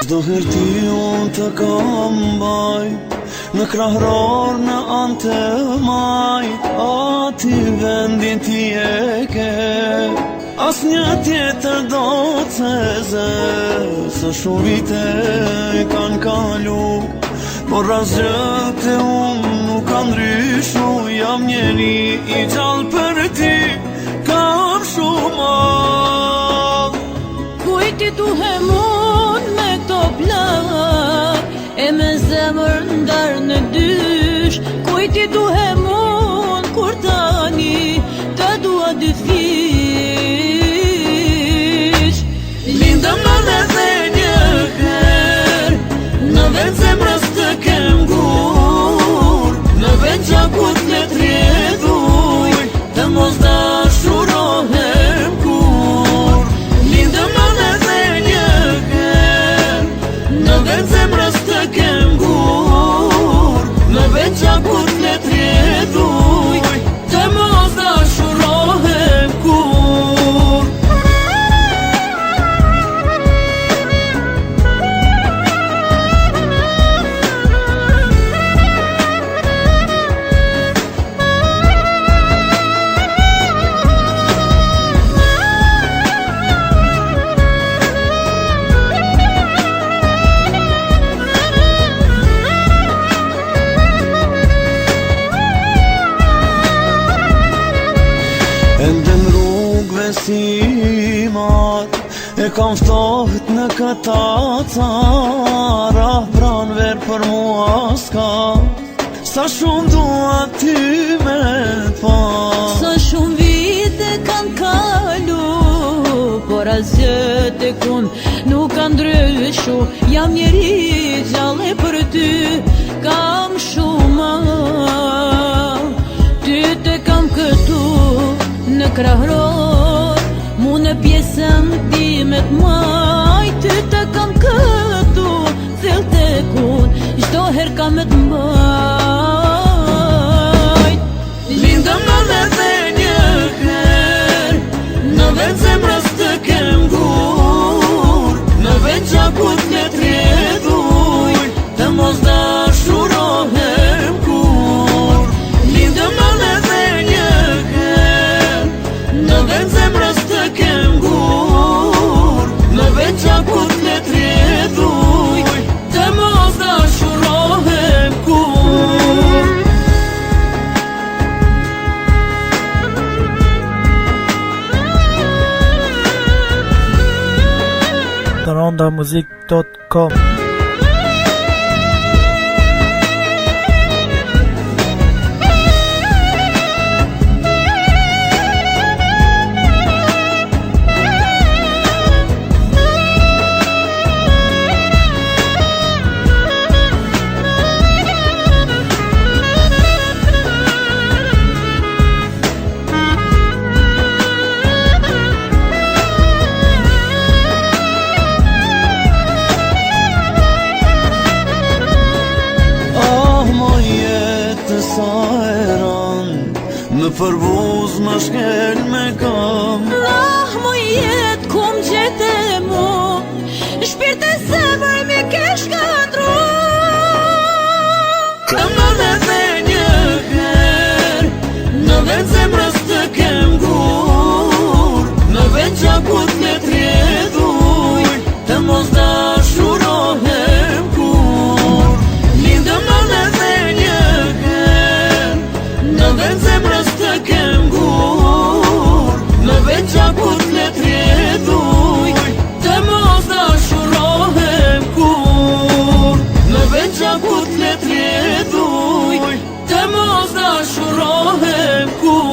Çdo herë ti unë të kam baj në krahëror në anë të majt, ati vendin ti e ke, asnjë tjetër do të zë, sa shumë vite kanë kalu, por asgjë te unë nuk ka ndryshu, jam njeri i gjallë për ti, kam shumë mal. Kujti duhem unë me këto plak, e me zemër ndar në dysh, kujti duhem unë kur tani të dua dy fish. Lindëm në dhe një her, në vend zemrës të kem gur, në vend gjakut le t'rjeduj, të mos dashurohem kur. Lindëm në dhe një her, në vend zemrës të kem gur, në vend gjakut le t'rjeduj, të mos dashurohem kur. Ende në rrugve si marë, e kam ftohet në këta cara, pranver për mua s'ka, sa shumë dua ty me t'pa. Sa shumë vite kanë kalu, por asgjë tek unë nuk ka ndryshu, jam njeri gjallë për ty, kam shumë mal. Ty te kam këtu në krahëror, mu në pjesën time t'maj, ty te kam këtu, thellë tek unë, çdo herë kam me t'mbaj. Lindëm në dhe një her, në vend zemrës të kem gur, në vend gjakut le t'rjeduj, të mos dashurohem kur. Lindëm në dhe një her, në vend zemrës të kem gur, në vend gjakut le t'rjeduj, të mos dashurohem kur. Darondamuzik.com Në përbuz më shkel me kam, Ah, mu jetë kum gjete mu, shpirë të zemër mi ke shkatru. Kam në dhe një her, në vend zemrës të kem gur, në vend gjakut le t'rjeduj, të mos dashurohem kur. Lindëm në dhe një her, në vend zemrës të kem gur, në vend gjakut le t'rjeduj, të mos dashurohem kur. Në vend gjakut le t'rjeduj, të mos dashurohem kur.